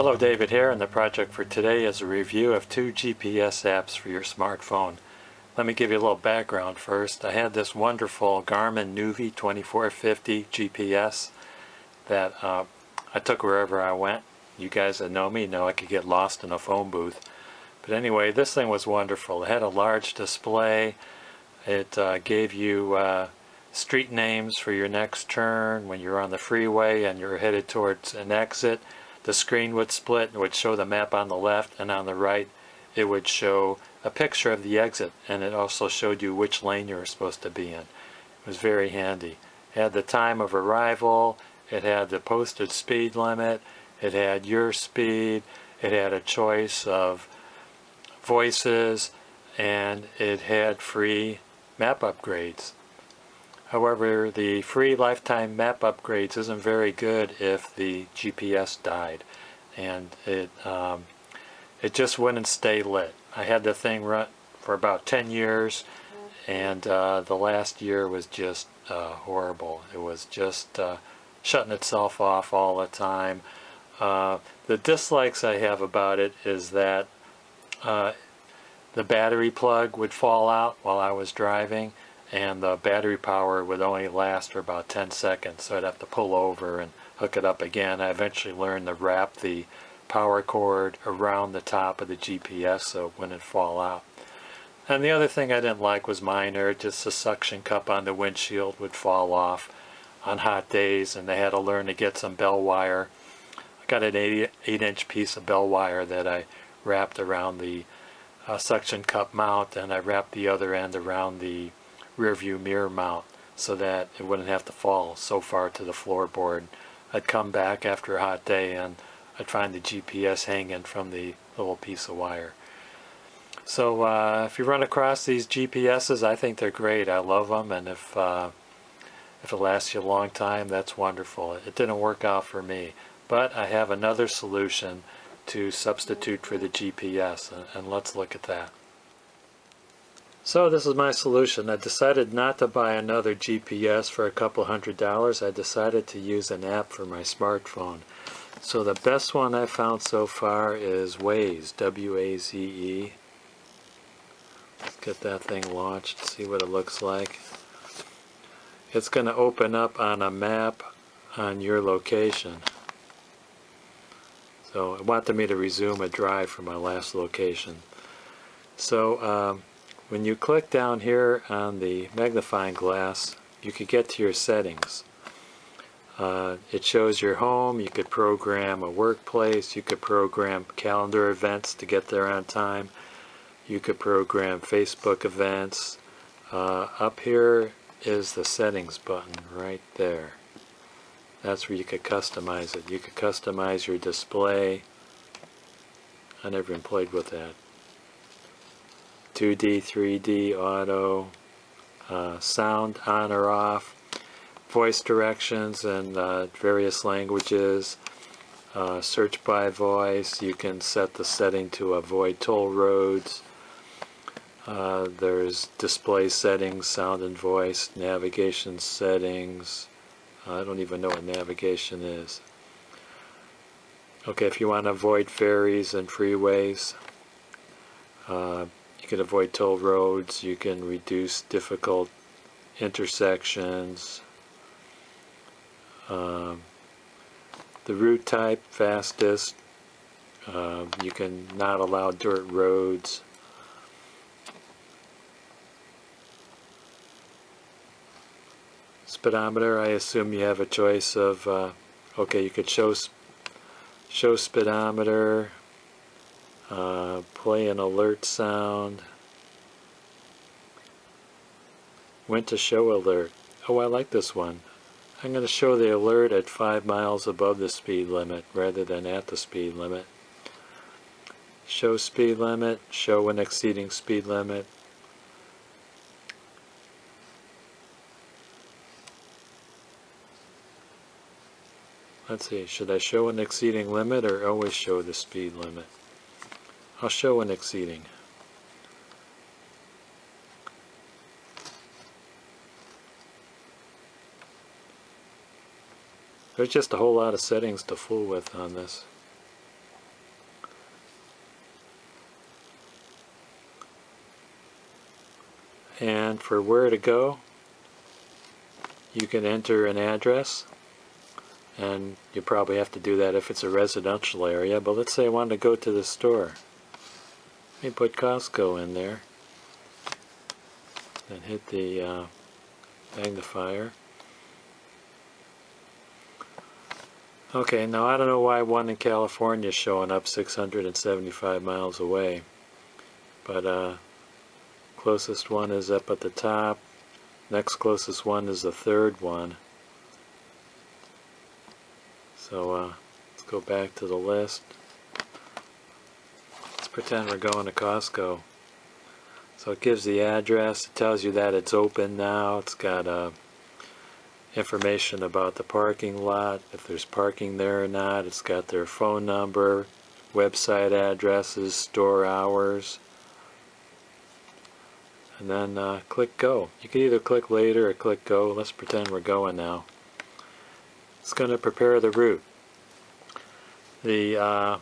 Hello, David here, and the project for today is a review of 2 GPS apps for your smartphone. Let me give you a little background first. I had this wonderful Garmin Nuvi 2450 GPS that I took wherever I went. You guys that know me know I could get lost in a phone booth. But anyway, this thing was wonderful. It had a large display. It gave you street names for your next turn when you're on the freeway and you're headed towards an exit. The screen would split and it would show the map on the left, and on the right it would show a picture of the exit, and it also showed you which lane you were supposed to be in. It was very handy. It had the time of arrival, it had the posted speed limit, it had your speed, it had a choice of voices, and it had free map upgrades. However, the free lifetime map upgrades isn't very good if the GPS died, and it just wouldn't stay lit. I had the thing run for about 10 years, and the last year was just horrible. It was just shutting itself off all the time. The dislikes I have about it is that the battery plug would fall out while I was driving, and the battery power would only last for about 10 seconds, so I'd have to pull over and hook it up again. I eventually learned to wrap the power cord around the top of the GPS so it wouldn't fall out. And the other thing I didn't like was minor, just the suction cup on the windshield would fall off on hot days, and they had to learn to get some bell wire. I got an 8-inch piece of bell wire that I wrapped around the suction cup mount, and I wrapped the other end around the rear view mirror mount so that it wouldn't have to fall so far to the floorboard. I'd come back after a hot day and I'd find the GPS hanging from the little piece of wire. So if you run across these GPSs, I think they're great. I love them, and if it lasts you a long time, that's wonderful. It didn't work out for me, but I have another solution to substitute for the GPS, and let's look at that. So this is my solution. I decided not to buy another GPS for a couple $100. I decided to use an app for my smartphone. So the best one I found so far is Waze, W-A-Z-E. Let's get that thing launched, see what it looks like. It's going to open up on a map on your location. So it wanted me to resume a drive from my last location. So when you click down here on the magnifying glass, you could get to your settings. It shows your home. You could program a workplace. You could program calendar events to get there on time. You could program Facebook events. Up here is the settings button right there. That's where you could customize it. You could customize your display. I never even played with that. 2D, 3D, auto, sound on or off, voice directions in various languages, search by voice. You can set the setting to avoid toll roads. There's display settings, sound and voice, navigation settings. I don't even know what navigation is. Okay, if you want to avoid ferries and freeways, you can avoid toll roads, you can reduce difficult intersections, the route type, fastest, you can not allow dirt roads, speedometer. I assume you have a choice of, okay, you could show speedometer, play an alert sound, when to show alert. Oh, I like this one. I'm going to show the alert at 5 miles above the speed limit rather than at the speed limit. Show speed limit, show when exceeding speed limit. Let's see, should I show an exceeding limit or always show the speed limit? I'll show an exceeding. There's just a whole lot of settings to fool with on this. And for where to go, you can enter an address, and you probably have to do that if it's a residential area, but let's say I wanted to go to the store. Let me put Costco in there and hit the magnifier. Okay, now I don't know why one in California is showing up 675 miles away, but closest one is up at the top. Next closest one is the third one. So let's go back to the list. Let's pretend we're going to Costco. So it gives the address, it tells you that it's open now, it's got information about the parking lot, if there's parking there or not, it's got their phone number, website addresses, store hours, and then click go. You can either click later or click go. Let's pretend we're going now. It's going to prepare the route. The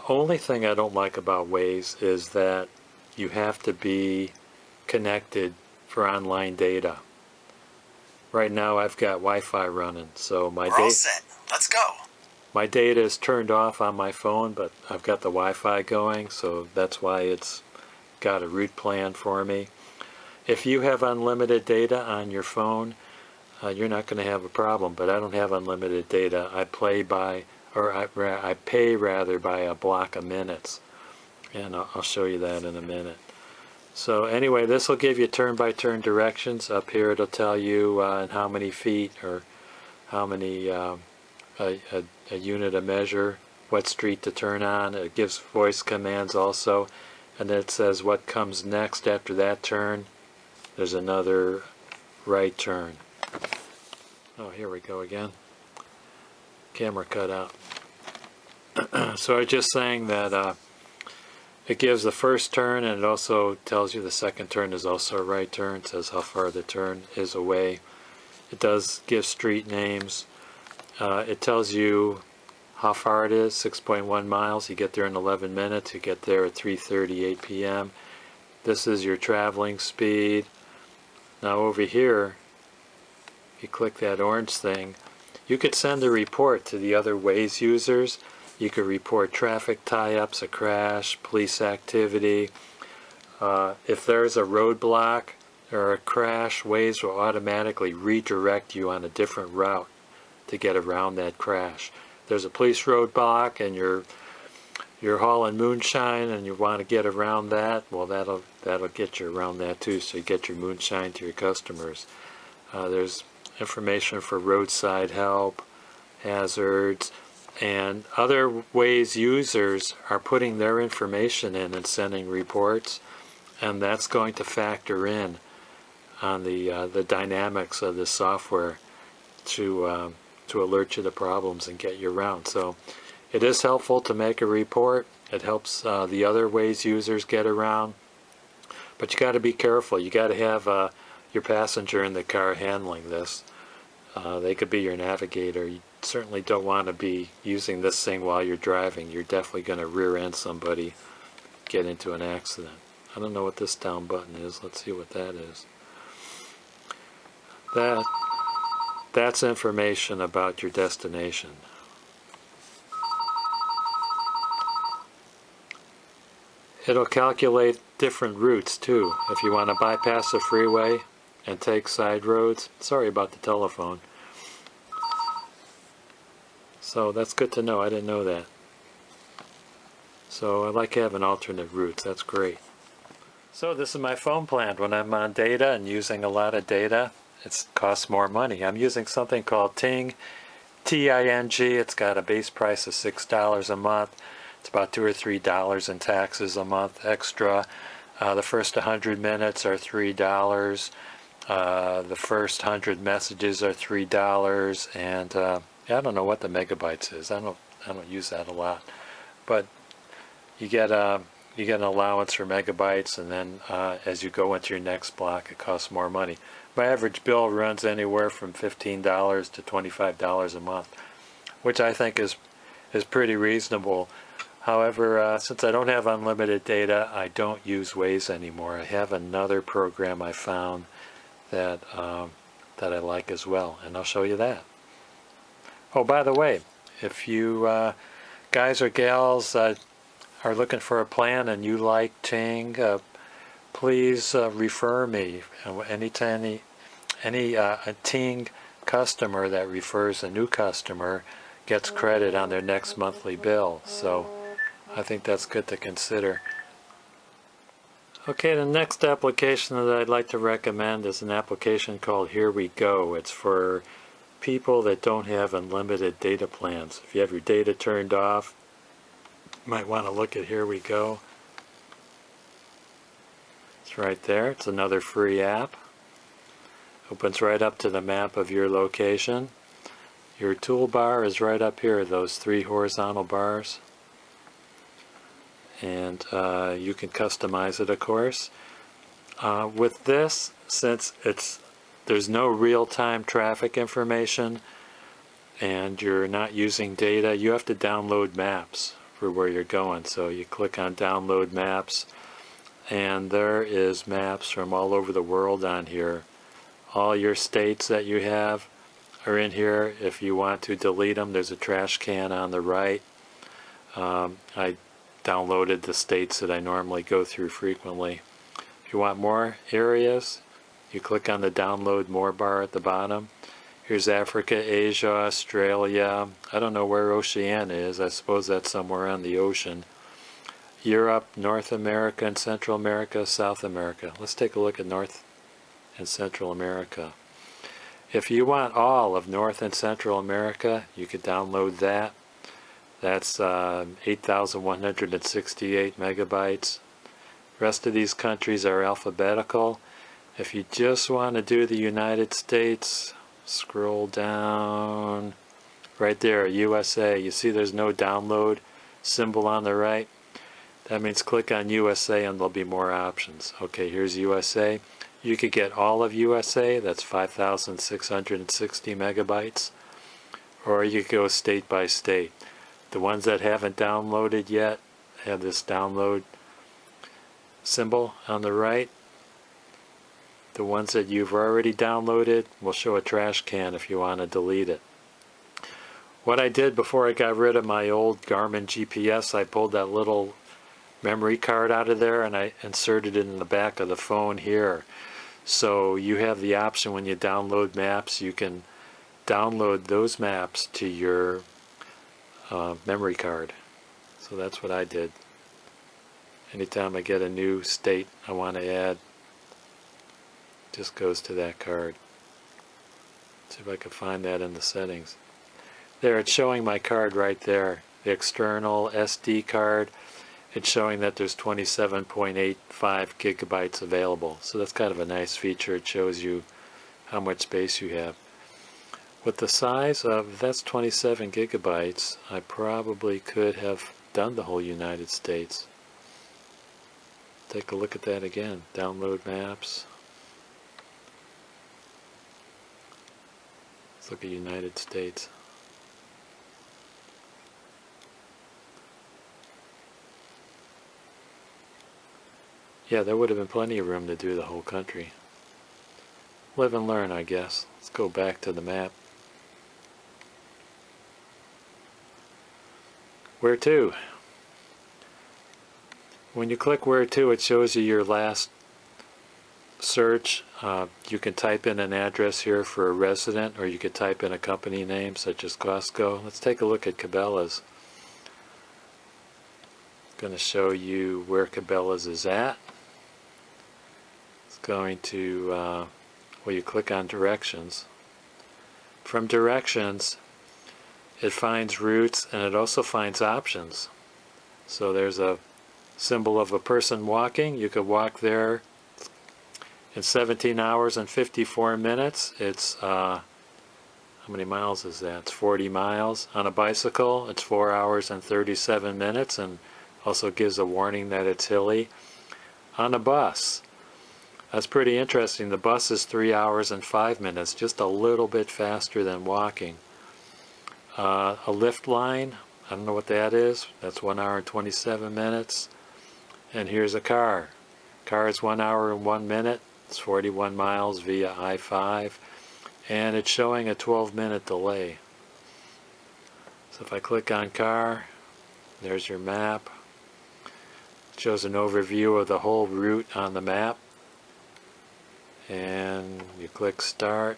only thing I don't like about Waze is that you have to be connected for online data. Right now I've got Wi-Fi running, so We're all set. Let's go. My data is turned off on my phone, but I've got the Wi-Fi going, so that's why it's got a route plan for me. If you have unlimited data on your phone, you're not going to have a problem, but I don't have unlimited data. I pay by a block of minutes, and I'll show you that in a minute. So anyway, this will give you turn-by-turn directions. Up here it'll tell you in how many feet or how many a unit of measure, what street to turn on. It gives voice commands also, and then it says what comes next after that turn. There's another right turn. Oh, here we go again. Camera cut out. So I was just saying that it gives the first turn, and it also tells you the second turn is also a right turn. It says how far the turn is away. It does give street names. It tells you how far it is, 6.1 miles. You get there in 11 minutes. You get there at 3:38 p.m. This is your traveling speed. Now over here, if you click that orange thing, you could send a report to the other Waze users. You could report traffic tie-ups, a crash, police activity. If there's a roadblock or a crash, Waze will automatically redirect you on a different route to get around that crash. There's a police roadblock and you're hauling moonshine and you want to get around that, well that'll get you around that too, so you get your moonshine to your customers. There's information for roadside help, hazards, and other Waze users are putting their information in and sending reports, and that's going to factor in on the dynamics of the software to alert you to problems and get you around. So it is helpful to make a report. It helps the other Waze users get around, but you got to be careful. You got to have your passenger in the car handling this. They could be your navigator. You certainly don't want to be using this thing while you're driving. You're definitely going to rear end somebody, get into an accident. I don't know what this down button is. Let's see what that is. That's information about your destination. It'll calculate different routes too. If you want to bypass a freeway and take side roads. Sorry about the telephone. So that's good to know. I didn't know that. So I like having alternate routes. That's great. So this is my phone plan. When I'm on data and using a lot of data, it costs more money. I'm using something called Ting, T-I-N-G. It's got a base price of $6 a month. It's about $2 or $3 in taxes a month extra. The first 100 minutes are $3. The first 100 messages are $3, and I don't know what the megabytes is. I don't use that a lot, but you get an allowance for megabytes, and then as you go into your next block, it costs more money. My average bill runs anywhere from $15 to $25 a month, which I think is pretty reasonable. However, since I don't have unlimited data, I don't use Waze anymore. I have another program I found that that I like as well, and I'll show you that. Oh, by the way, if you guys or gals are looking for a plan and you like Ting, please refer me. Anytime a Ting customer that refers a new customer gets credit on their next monthly bill. So I think that's good to consider. Okay, the next application that I'd like to recommend is an application called Here We Go. It's for people that don't have unlimited data plans. If you have your data turned off, you might want to look at Here We Go. It's right there. It's another free app. Opens right up to the map of your location. Your toolbar is right up here, those 3 horizontal bars. And you can customize it, of course. With this, since there's no real-time traffic information and you're not using data, you have to download maps for where you're going. So you click on download maps, and there is maps from all over the world on here. All your states that you have are in here. If you want to delete them, there's a trash can on the right. I downloaded the states that I normally go through frequently. If you want more areas, you click on the download more bar at the bottom. Here's Africa, Asia, Australia. I don't know where Oceania is. I suppose that's somewhere on the ocean. Europe, North America and Central America, South America. Let's take a look at North and Central America. If you want all of North and Central America, you could download that. That's 8,168 megabytes. Rest of these countries are alphabetical. If you just want to do the United States, scroll down. Right there, USA. You see there's no download symbol on the right? That means click on USA and there'll be more options. Okay, here's USA. You could get all of USA, that's 5,660 megabytes. Or you could go state by state. The ones that haven't downloaded yet have this download symbol on the right. The ones that you've already downloaded will show a trash can if you want to delete it. What I did before I got rid of my old Garmin GPS, I pulled that little memory card out of there and I inserted it in the back of the phone here. So you have the option when you download maps, you can download those maps to your memory card. So that's what I did. Anytime I get a new state I want to add, just goes to that card. See if I can find that in the settings. There, it's showing my card right there. The external SD card, it's showing that there's 27.85 gigabytes available. So that's kind of a nice feature. It shows you how much space you have. With the size of, that's 27 gigabytes, I probably could have done the whole United States. Take a look at that again. Download maps. Let's look at United States. Yeah, there would have been plenty of room to do the whole country. Live and learn, I guess. Let's go back to the map. Where to? When you click where to, it shows you your last search. You can type in an address here for a resident, or you could type in a company name such as Costco. Let's take a look at Cabela's. I'm going to show you where Cabela's is at. It's going to, well, you click on directions. From directions, it finds routes and it also finds options. So there's a symbol of a person walking. You could walk there in 17 hours and 54 minutes. It's, how many miles is that? It's 40 miles. On a bicycle, it's 4 hours and 37 minutes, and also gives a warning that it's hilly. On a bus, that's pretty interesting. The bus is 3 hours and 5 minutes, just a little bit faster than walking. A lift line, I don't know what that is. That's 1 hour and 27 minutes. And here's a car. Car is 1 hour and 1 minute. It's 41 miles via I-5. And it's showing a 12-minute delay. So if I click on car, there's your map. It shows an overview of the whole route on the map. And you click start.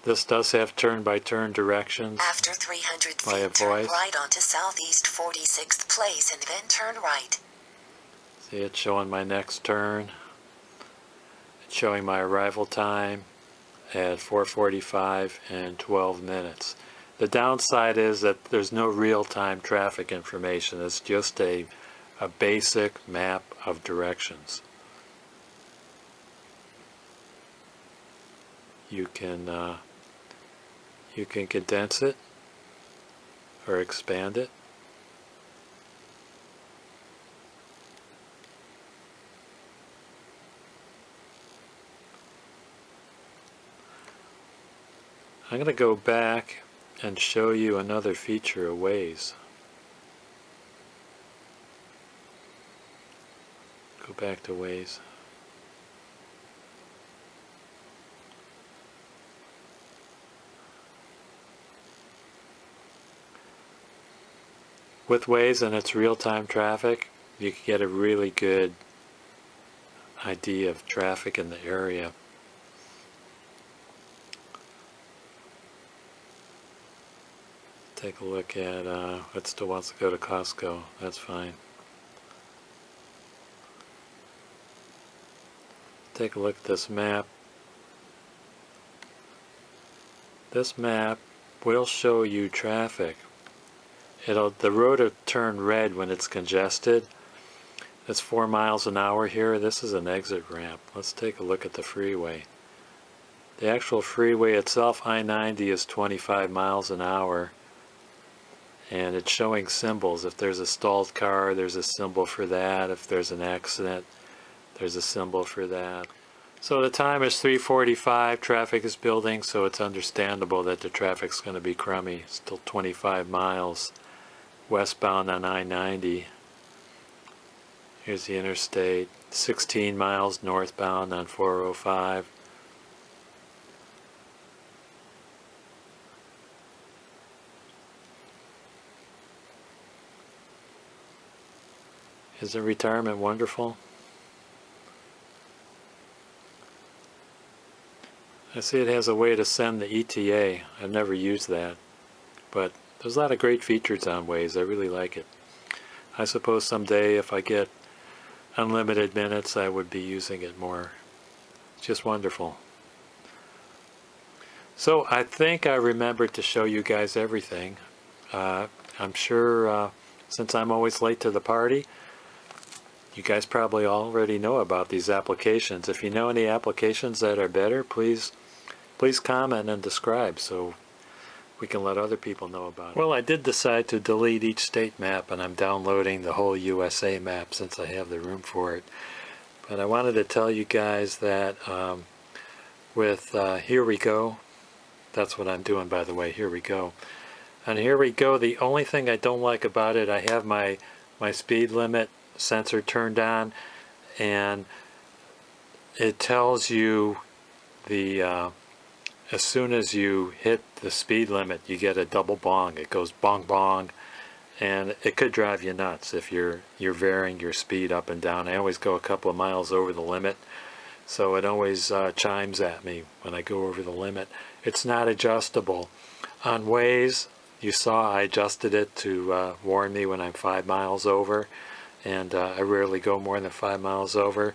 This does have turn-by-turn directions. After 300 by a feet, turn voice. right onto Southeast 46th Place and then turn right. See, it's showing my next turn. It's showing my arrival time at 4:45 and 12 minutes. The downside is that there's no real-time traffic information. It's just a basic map of directions. You can condense it or expand it. I'm going to go back and show you another feature of Waze. Go back to Waze. With Waze and its real-time traffic, you can get a really good idea of traffic in the area. Take a look at, it still wants to go to Costco. That's fine. Take a look at this map. This map will show you traffic. The road will turn red when it's congested. It's 4 miles an hour here. This is an exit ramp. Let's take a look at the freeway. The actual freeway itself, I-90, is 25 miles an hour. And it's showing symbols. If there's a stalled car, there's a symbol for that. If there's an accident, there's a symbol for that. So the time is 3:45. Traffic is building, so it's understandable that the traffic's going to be crummy. Still 25 miles westbound on I-90. Here's the interstate. 16 miles northbound on 405. Isn't retirement wonderful? I see it has a way to send the ETA. I've never used that, but there's a lot of great features on Waze. I really like it. I suppose someday if I get unlimited minutes I would be using it more. It's just wonderful. So I think I remembered to show you guys everything. I'm sure since I'm always late to the party, you guys probably already know about these applications. If you know any applications that are better, please comment and describe so we can let other people know about it. Well, I did decide to delete each state map, and I'm downloading the whole USA map since I have the room for it. But I wanted to tell you guys that with Here We Go, that's what I'm doing, by the way, Here We Go. And Here We Go, the only thing I don't like about it, I have my speed limit sensor turned on, and it tells you as soon as you hit the speed limit, you get a double bong. It goes bong bong, and it could drive you nuts if you're varying your speed up and down. I always go a couple of miles over the limit, so it always chimes at me when I go over the limit. It's not adjustable. On Waze, you saw I adjusted it to warn me when I'm 5 miles over, and I rarely go more than 5 miles over.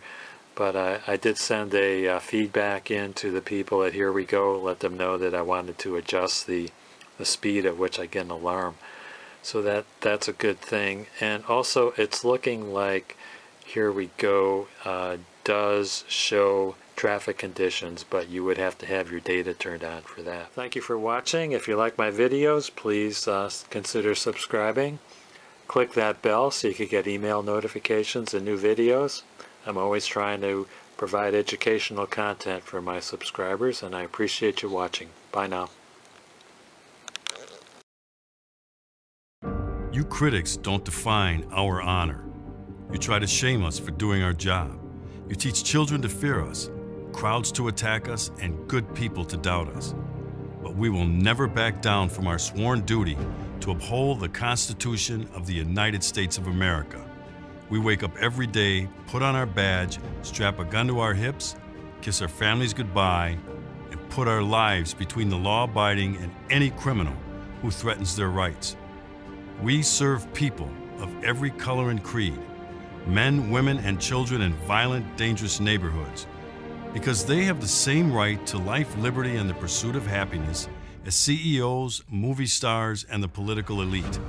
But I did send a feedback in to the people at Here We Go, let them know that I wanted to adjust the speed at which I get an alarm. So that's a good thing. And also, it's looking like Here We Go does show traffic conditions, but you would have to have your data turned on for that. Thank you for watching. If you like my videos, please consider subscribing. Click that bell so you can get email notifications and new videos. I'm always trying to provide educational content for my subscribers, and I appreciate you watching. Bye now. You critics don't define our honor. You try to shame us for doing our job. You teach children to fear us, crowds to attack us, and good people to doubt us. But we will never back down from our sworn duty to uphold the Constitution of the United States of America. We wake up every day, put on our badge, strap a gun to our hips, kiss our families goodbye, and put our lives between the law-abiding and any criminal who threatens their rights. We serve people of every color and creed, men, women, and children in violent, dangerous neighborhoods, because they have the same right to life, liberty, and the pursuit of happiness as CEOs, movie stars, and the political elite.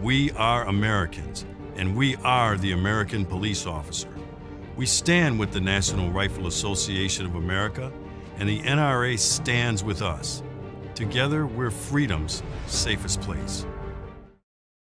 We are Americans, and we are the American police officer. We stand with the National Rifle Association of America, and the NRA stands with us. Together, we're freedom's safest place.